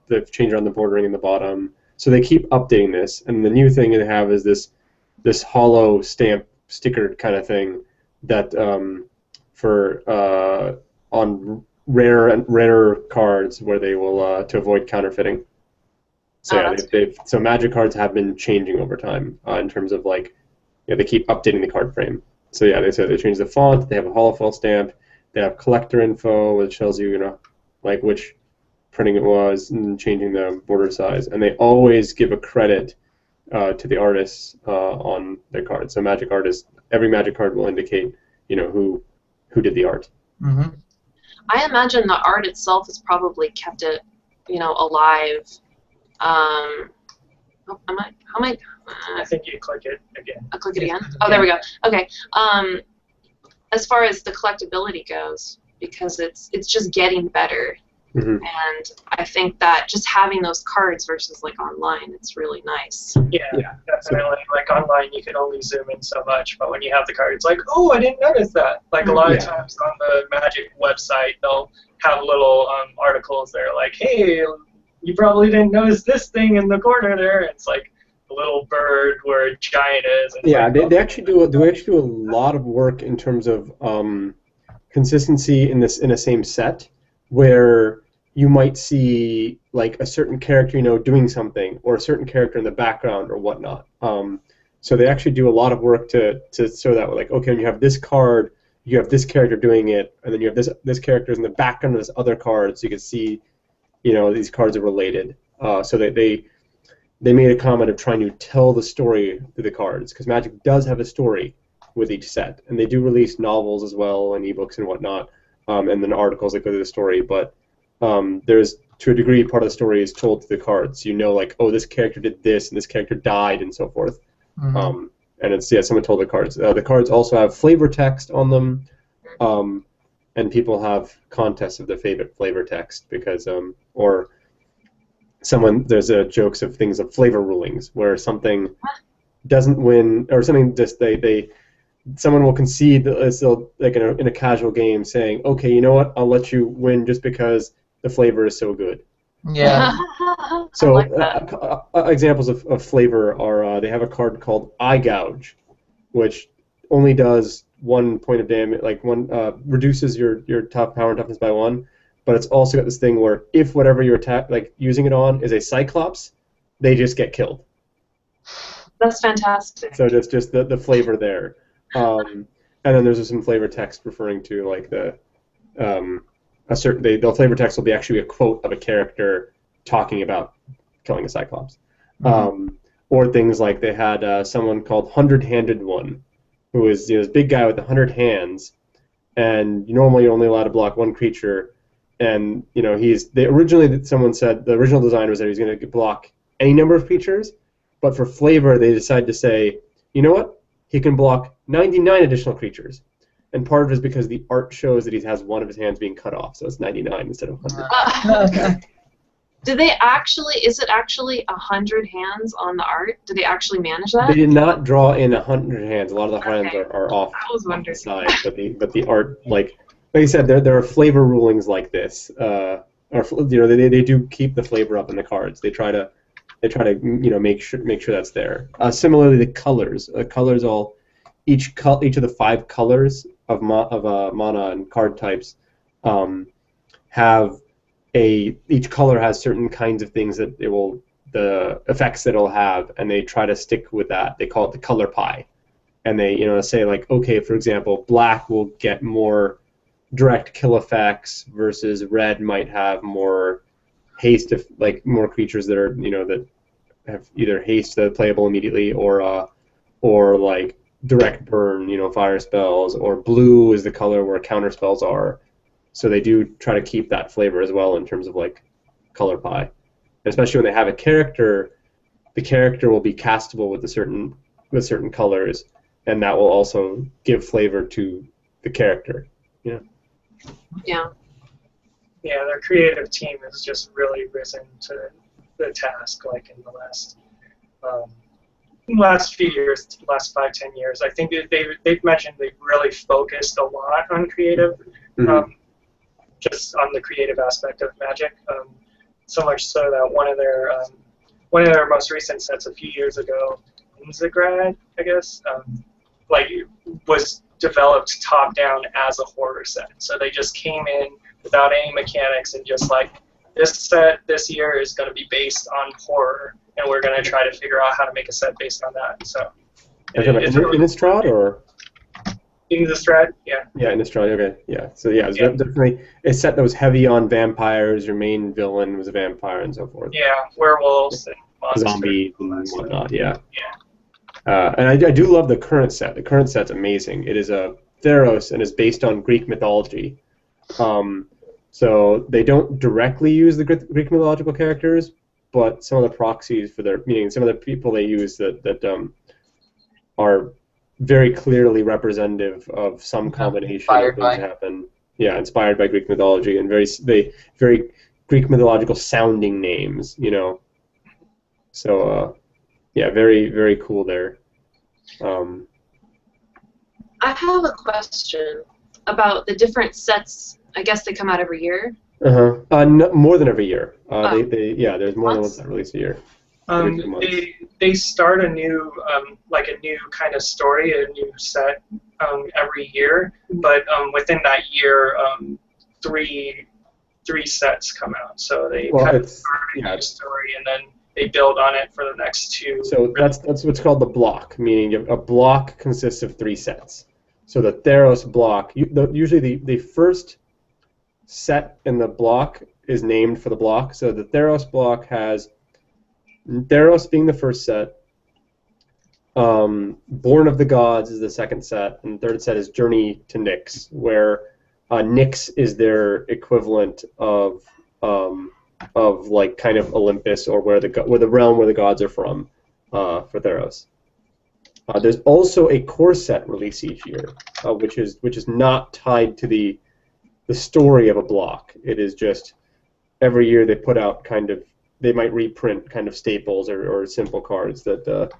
They've changed around the bordering in the bottom. So they keep updating this, and the new thing they have is this hollow stamp sticker kind of thing that for on rarer cards where they will to avoid counterfeiting. So so Magic cards have been changing over time in terms of like they keep updating the card frame. So yeah, they changed the font. They have a holofoil stamp. They have collector info, which tells you like which printing it was, and changing the border size. And they always give a credit to the artists on their cards. So Magic artists, every Magic card will indicate who did the art. Mm-hmm. I imagine the art itself has probably kept it, alive. I think you click it again. I'll click it again? Oh, there we go. Okay. As far as the collectability goes, because it's just getting better. Mm-hmm. And I think that just having those cards versus like online, it's really nice. Yeah, definitely. Like online, you can only zoom in so much, but when you have the card, it's like, oh, I didn't notice that. Like a lot of times on the Magic website, they'll have little articles there, like, hey, you probably didn't notice this thing in the corner there. It's like a little bird where a giant is. Yeah, they actually do a lot of work in terms of consistency in the same set, where you might see like a certain character, doing something, or a certain character in the background or whatnot. So they actually do a lot of work to show that, like, okay, when you have this card, you have this character doing it, and then you have this character in the background of this other card, so you can see, these cards are related. So they made a comment of trying to tell the story through the cards, because Magic does have a story with each set, and they do release novels as well, and ebooks and whatnot, and then articles that go through the story, but there's, to a degree, part of the story is told through the cards. Like, oh, this character did this, and this character died, and so forth. Mm-hmm. And it's, someone told the cards. The cards also have flavor text on them, and people have contests of their favorite flavor text, because, or there's jokes of things of flavor rulings, where something doesn't win, or something just, someone will concede, like in a casual game, saying, okay, you know what, I'll let you win just because the flavor is so good. Yeah. So like that. Examples of flavor are they have a card called Eye Gouge, which only does 1 point of damage, like reduces your power and toughness by 1, but it's also got this thing where if whatever you're using it on is a Cyclops, they just get killed. That's fantastic. So just the flavor there. And then there's some flavor text referring to like the flavor text will be actually a quote of a character talking about killing a Cyclops. Mm-hmm. Or things like they had someone called 100-Handed One, who is this big guy with 100 hands, and normally you're only allowed to block one creature, and someone said the original design was that he was going to block any number of creatures, but for flavor they decided to say, you know what? He can block 99 additional creatures. And part of it is because the art shows that he has one of his hands being cut off, so it's 99 instead of 100. Do they actually? Is it actually 100 hands on the art? Do they actually manage that? They did not draw in 100 hands. A lot of the hands Okay. are off, I was off the wondering. side, but the art, like I said, there are flavor rulings like this. They do keep the flavor up in the cards. They try to make sure that's there. Similarly, the colors. Each of the 5 colors of mana and card types have each color has certain kinds of things that the effects that it'll have, and they try to stick with that. They call it the color pie, and they say like, okay, for example, black will get more direct kill effects versus red might have more haste, like more creatures that are that have either haste that are playable immediately or like direct burn, fire spells, or blue is the color where counter spells are. So they do try to keep that flavor as well in terms of like color pie. Especially when they have a character, the character will be castable with certain colors, and that will also give flavor to the character. Yeah. Yeah, their creative team has just really risen to the task, like in the last few years, last 5-10 years. I think they've mentioned they've really focused a lot on creative. Mm-hmm. Just on the creative aspect of Magic, so much so that one of their most recent sets a few years ago, Inzigrad, I guess, was developed top down as a horror set. So they just came in without any mechanics and just like, this set this year is going to be based on horror, and we're going to try to figure out how to make a set based on that. So Innistrad or? Innistrad, yeah. Yeah, Innistrad, okay. Yeah, so yeah, it's definitely a set that was heavy on vampires. Your main villain was a vampire and so forth. Yeah, werewolves and monsters. Zombies and whatnot, yeah. And I do love the current set. The current set's amazing. It is a Theros and is based on Greek mythology. So they don't directly use the Greek mythological characters, but some of the proxies meaning some of the people they use that are very clearly representative of some combination of things that happen. Yeah, inspired by Greek mythology and very Greek mythological sounding names, So, very, very cool there. I have a question about the different sets. I guess they come out every year. No, more than every year. There's more than once that release a year. They start a new kind of story, a new set every year, but within that year, three sets come out. So they kind of start a new story, and then they build on it for the next 2. So that's what's called the block, meaning a block consists of 3 sets. So the Theros block, usually the first set in the block is named for the block. So the Theros block has Theros being the first set, Born of the Gods is the second set, and the third set is Journey to Nyx, where Nyx is their equivalent of like kind of Olympus, or where the realm where the gods are from for Theros. There's also a core set release each year, which is not tied to the story of a block. It is just every year they put out they might reprint kind of staples or simple cards that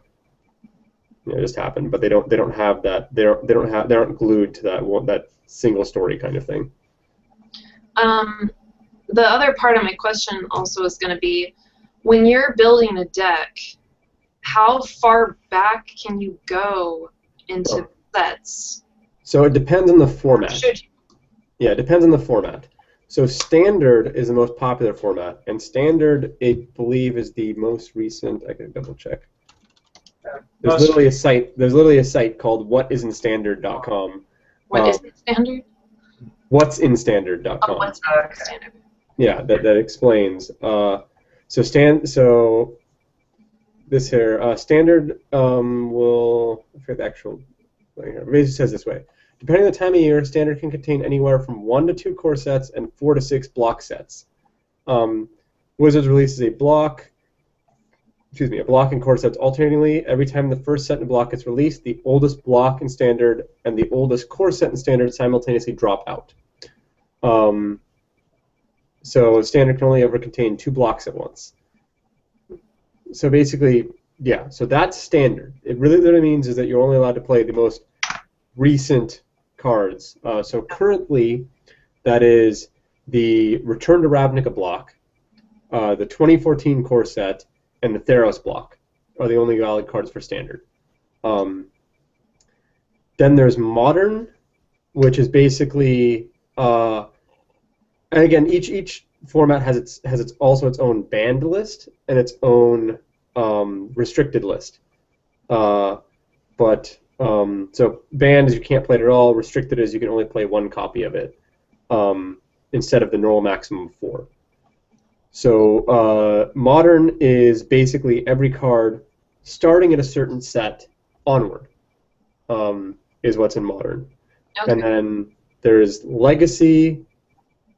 just happen, but they don't have that. They aren't glued to that single story kind of thing. The other part of my question also is going to be, when you're building a deck, how far back can you go into sets? So it depends on the format. Yeah, it depends on the format. So Standard is the most popular format, and Standard, I believe, is the most recent. I can double check. There's literally a site called whatisinstandard.com. What is Standard? Whatsinstandard.com. Oh, what's Standard? Yeah, that explains. This here, Standard will, I forget the actual thing here. It basically says this way. Depending on the time of year, Standard can contain anywhere from 1 to 2 core sets and 4 to 6 block sets. Wizards releases a block and core sets alternatingly. Every time the first set in a block gets released, the oldest block in Standard and the oldest core set in Standard simultaneously drop out. So standard can only ever contain 2 blocks at once. So basically, yeah, so that's standard. It really literally means is that you're only allowed to play the most recent cards. So currently, that is the Return to Ravnica block, the 2014 core set, and the Theros block are the only valid cards for standard. Then there's Modern, which is basically, and again, each format has its own banned list and its own restricted list. So banned is you can't play it at all. Restricted is you can only play 1 copy of it instead of the normal maximum of 4. So Modern is basically every card starting at a certain set onward is what's in Modern. Okay. And then there's Legacy,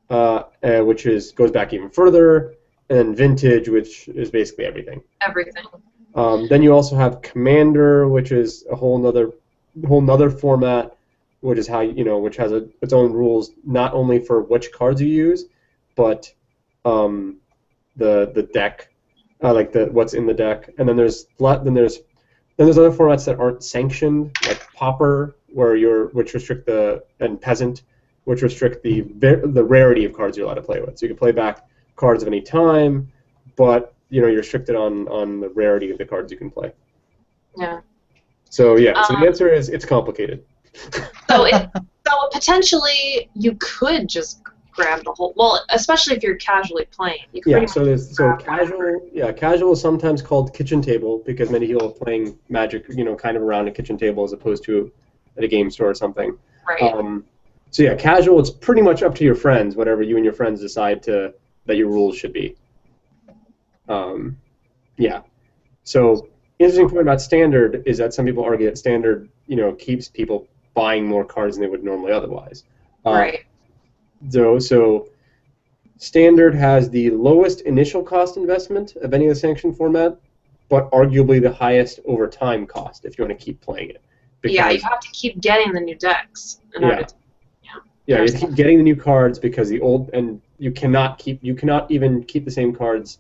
which goes back even further, and then Vintage, which is basically everything. Everything. Then you also have Commander, which is a whole nother format, which is how which has its own rules, not only for which cards you use, but the deck, like what's in the deck. And then there's other formats that aren't sanctioned, like Pauper, which restrict and Peasant, which restrict the rarity of cards you're allowed to play with. So you can play back cards of any time, but you're restricted on the rarity of the cards you can play. Yeah. So yeah, so the answer is it's complicated. So potentially you could just grab the whole. Well, especially if you're casually playing. You could casual is sometimes called kitchen table because many people are playing Magic, kind of around a kitchen table as opposed to at a game store or something. Right. So yeah, casual. It's pretty much up to your friends, whatever you and your friends decide that your rules should be. Yeah. So interesting point about standard is that some people argue that standard, keeps people buying more cards than they would normally otherwise. Right. So standard has the lowest initial cost investment of any of the sanctioned format, but arguably the highest over time cost if you want to keep playing it. Yeah, you have to keep getting the new decks in order to. Yeah, you have to keep getting the new cards because the old and you cannot even keep the same cards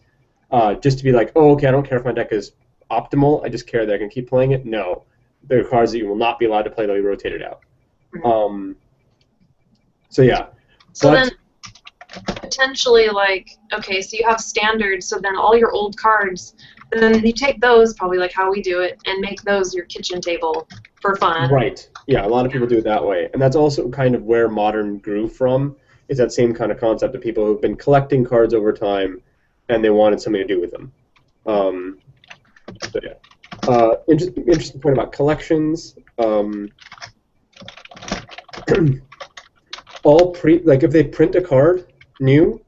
just to be like, oh, okay, I don't care if my deck is optimal. I just care that I can keep playing it. No, there are cards that you will not be allowed to play. They'll be rotated out. Mm-hmm. So yeah. So then, potentially, okay, so you have standard. So then all your old cards, and then you take those, probably like how we do it, and make those your kitchen table for fun. Right. Yeah, a lot of people do it that way, and that's also kind of where Modern grew from. Is that same kind of concept of people who've been collecting cards over time, and they wanted something to do with them. So yeah. Interesting point about collections. If they print a card new,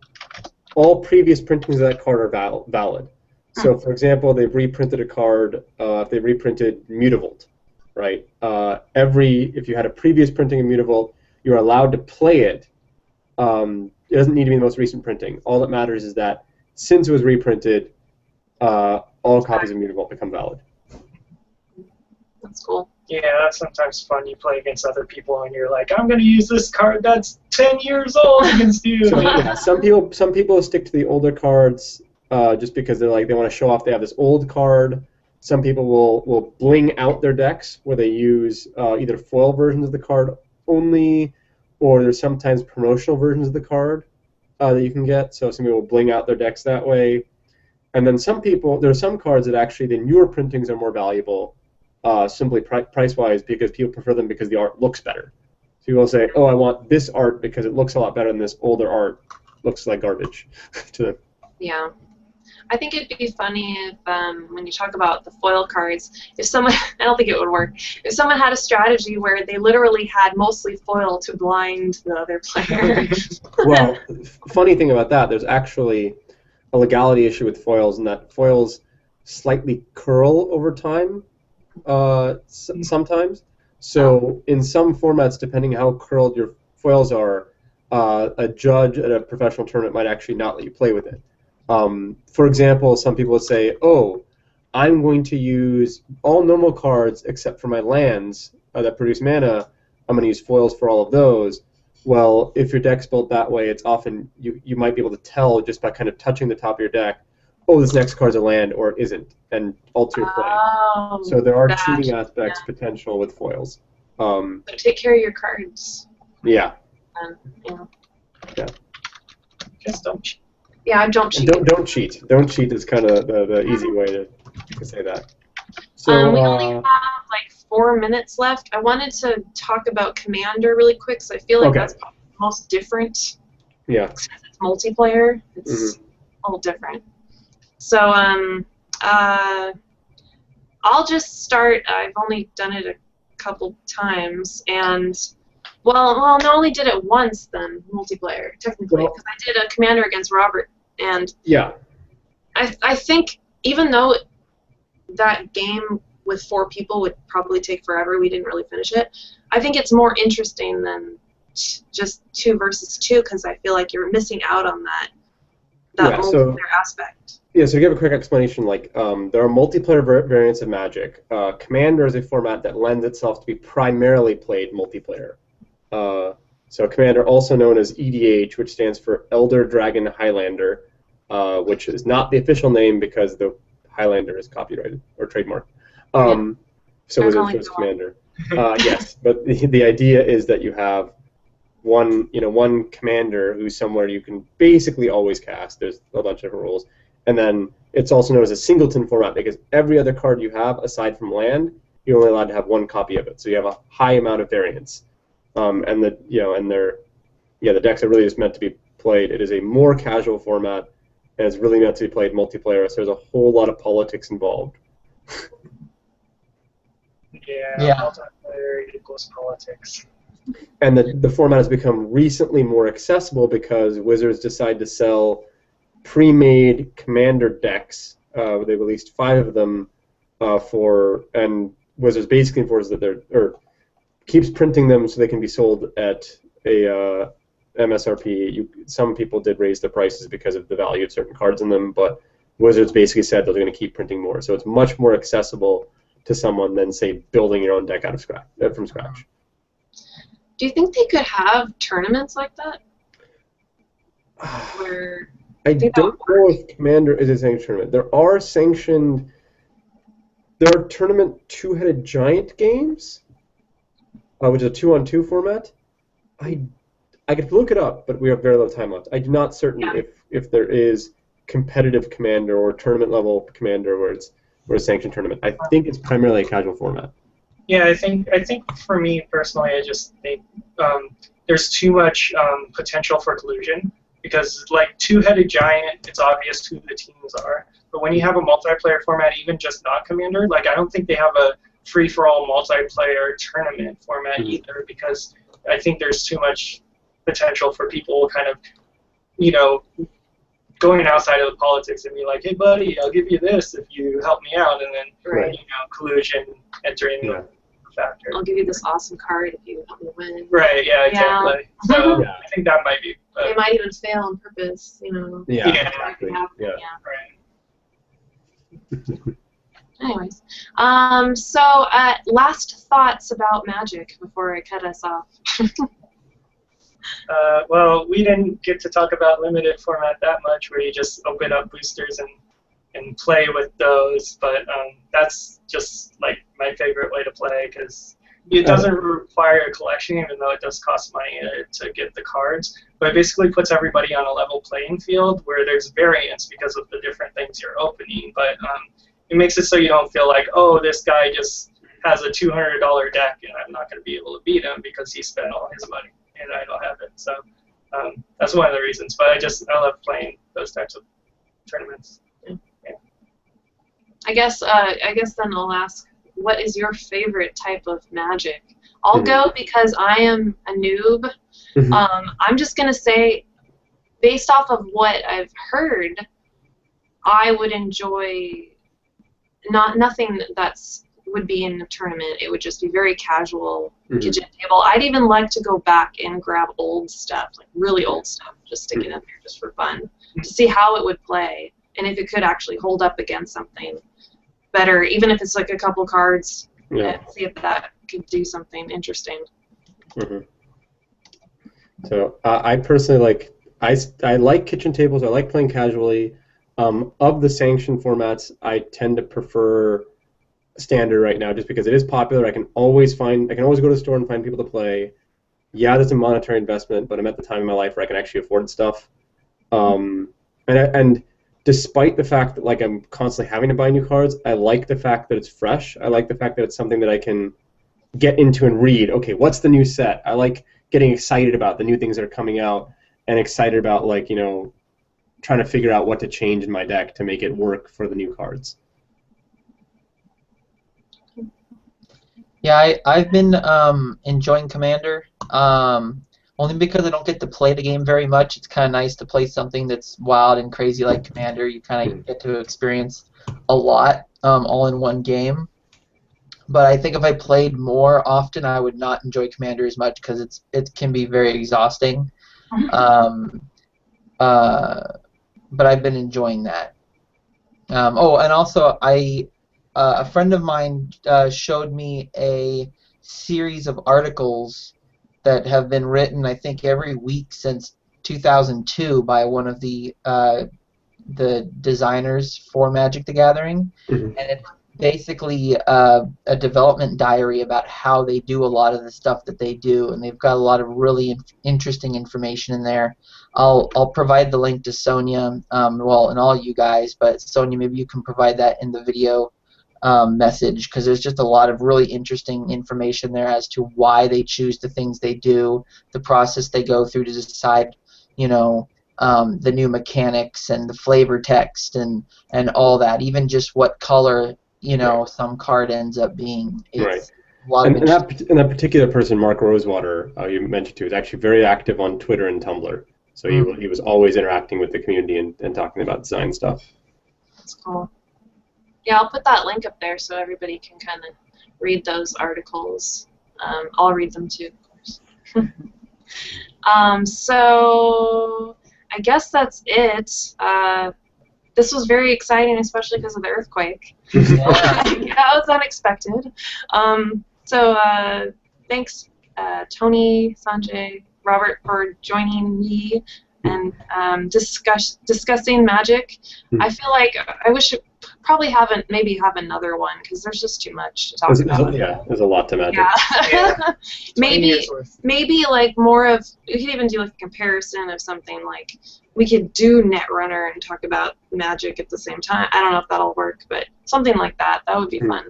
all previous printings of that card are valid. So, for example, they've reprinted a card. If they reprinted Mutavault, right? If you had a previous printing of Mutavault, you're allowed to play it. It doesn't need to be the most recent printing. All that matters is that since it was reprinted, all copies of Mutavault become valid. That's cool. Yeah, that's sometimes fun. You play against other people and you're like, I'm going to use this card that's 10 years old against you. So, yeah, some people stick to the older cards just because they want to show off they have this old card. Some people will bling out their decks where they use either foil versions of the card only, or there's sometimes promotional versions of the card that you can get. So some people will bling out their decks that way. And then there are some cards that actually the newer printings are more valuable. Simply price-wise, because people prefer them because the art looks better. So people will say, "Oh, I want this art because it looks a lot better than this older art looks like garbage." to them. Yeah, I think it'd be funny if when you talk about the foil cards, if someone, I don't think it would work, if someone had a strategy where they literally had mostly foil to blind the other player. Well, funny thing about that, there's actually a legality issue with foils, in that foils slightly curl over time. Sometimes. So in some formats, depending how curled your foils are, a judge at a professional tournament might actually not let you play with it. For example, some people would say, oh, I'm going to use all normal cards except for my lands that produce mana. I'm going to use foils for all of those. Well, if your deck's built that way, it's often you might be able to tell just by kind of touching the top of your deck, oh, this next card's a land or it isn't, and alter your play. So there are cheating aspects potential with foils. So take care of your cards. Yeah. Yeah. Yeah. Just don't cheat. Yeah, don't cheat. Don't cheat. Don't cheat is kind of the easy way to say that. So we only have like 4 minutes left. I wanted to talk about Commander really quick, so I feel like that's probably the most different. Yeah. Because it's multiplayer, it's a little different. So I'll just start. I've only done it a couple times, and no, I only did it once then, multiplayer, technically, because I did a Commander against Robert, and I think even though that game with 4 people would probably take forever, we didn't really finish it, I think it's more interesting than just 2 versus 2, because I feel like you're missing out on that multiplayer aspect. Yeah, so to give a quick explanation, like there are multiplayer variants of Magic. Commander is a format that lends itself to be primarily played multiplayer. So Commander, also known as EDH, which stands for Elder Dragon Highlander, which is not the official name because the Highlander is copyrighted or trademarked. So is Commander. Yes, but the idea is that you have one commander who's somewhere you can basically always cast. There's a bunch of different rules. And then it's also known as a singleton format because every other card you have, aside from land, you're only allowed to have 1 copy of it. So you have a high amount of variance. The decks are really just meant to be played. It is a more casual format, and it's really meant to be played multiplayer. So there's a whole lot of politics involved. Yeah. Multiplayer equals politics. And the format has become recently more accessible because Wizards decided to sell pre-made Commander decks. They released 5 of them and Wizards basically enforces that keeps printing them so they can be sold at a MSRP. Some people did raise the prices because of the value of certain cards in them, but Wizards basically said they're going to keep printing more. So it's much more accessible to someone than, say, building your own deck from scratch. Do you think they could have tournaments like that? Where I don't know if Commander is a sanctioned tournament. There are tournament 2-headed giant games, which is a 2-on-2 format. I could look it up, but we have very little time left. I'm not certain if there is competitive Commander or tournament level Commander where it's a sanctioned tournament. I think it's primarily a casual format. Yeah, I think for me personally, I just think there's too much potential for collusion because, like, 2-headed giant, it's obvious who the teams are. But when you have a multiplayer format, even just not Commander, like, I don't think they have a free-for-all multiplayer tournament format either because I think there's too much potential for people kind of, going outside of the politics and be like, hey, buddy, I'll give you this if you help me out, and then, collusion entering the factor. I'll give you this awesome card if you help me win. Right, yeah, exactly. So I think that might be... they might even fail on purpose, Yeah, exactly. Right. Anyways, so last thoughts about Magic before I cut us off. Well, we didn't get to talk about limited format that much, where you just open up boosters and play with those. But that's just like my favorite way to play because it doesn't require a collection, even though it does cost money to get the cards. But it basically puts everybody on a level playing field where there's variance because of the different things you're opening. But it makes it so you don't feel like, oh, this guy just has a $200 deck and I'm not going to be able to beat him because he spent all his money and I don't have it. So that's one of the reasons. But I love playing those types of tournaments. Yeah. I guess then I'll ask, what is your favorite type of Magic? I'll go because I am a noob. I'm just going to say, based off of what I've heard, I would enjoy nothing that's would be in a tournament. It would just be very casual, kitchen table. I'd even like to go back and grab old stuff, like really old stuff, just stick it in there just for fun, to see how it would play and if it could actually hold up against something better, even if it's like a couple cards, and see if that could do something interesting. So I personally like I like kitchen tables. I like playing casually. Of the sanctioned formats, I tend to prefer standard right now, just because it is popular. I can always go to the store and find people to play. Yeah, that's a monetary investment, but I'm at the time in my life where I can actually afford stuff. And despite the fact that like I'm constantly having to buy new cards, I like the fact that it's fresh. I like the fact that it's something that I can get into and read. Okay, what's the new set? I like getting excited about the new things that are coming out, and excited about like trying to figure out what to change in my deck to make it work for the new cards. Yeah, I've been enjoying Commander. Only because I don't get to play the game very much. It's kind of nice to play something that's wild and crazy like Commander. You kind of get to experience a lot all in one game. But I think if I played more often, I would not enjoy Commander as much because it can be very exhausting. Um, but I've been enjoying that. Oh, and also a friend of mine showed me a series of articles that have been written, I think, every week since 2002 by one of the designers for Magic the Gathering, Mhm. and it's basically a development diary about how they do a lot of the stuff that they do, and they've got a lot of really interesting information in there. I'll provide the link to Sonia, well, and all you guys, but Sonia, maybe you can provide that in the video message, because there's just a lot of really interesting information there as to why they choose the things they do, the process they go through to decide, the new mechanics and the flavor text and all that, even just what color some card ends up being. Right. It's a lot of And that particular person, Mark Rosewater, you mentioned too, is actually very active on Twitter and Tumblr. So he was always interacting with the community and talking about design stuff. That's cool. Yeah, I'll put that link up there so everybody can kind of read those articles. I'll read them too, of course. So I guess that's it. This was very exciting, especially because of the earthquake. Yeah. Yeah, it was unexpected. So thanks, Tony, Sanjay, Robert, for joining me and discussing Magic. I feel like I wish probably maybe have another one because there's just too much to talk about. Yeah, there's a lot to Magic. Yeah. Yeah. maybe like more of, we could even do like a comparison of something like we could do Netrunner and talk about Magic at the same time. I don't know if that'll work, but something like that would be fun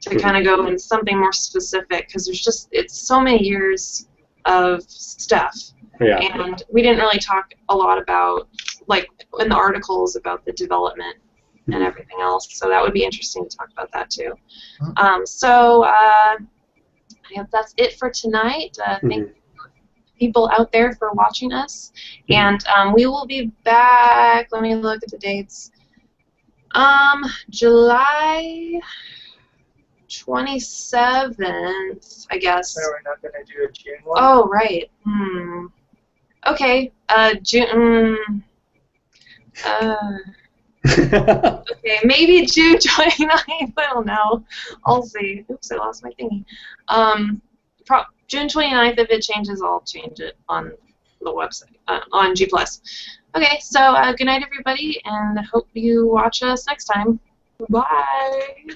to kind of go into something more specific, because it's so many years of stuff. Yeah. And we didn't really talk a lot about, like, in the articles about the development and everything else. So that would be interesting to talk about that too. So I guess that's it for tonight. Thank people out there for watching us. And we will be back. Let me look at the dates. July 27th, I guess. So we're not going to do a June one? Oh, right. Okay. June. Okay, maybe June 29th. I don't know. I'll see. Oops, I lost my thingy. June 29th. If it changes, I'll change it on the website on G+. Okay, so good night, everybody, and hope you watch us next time. Bye.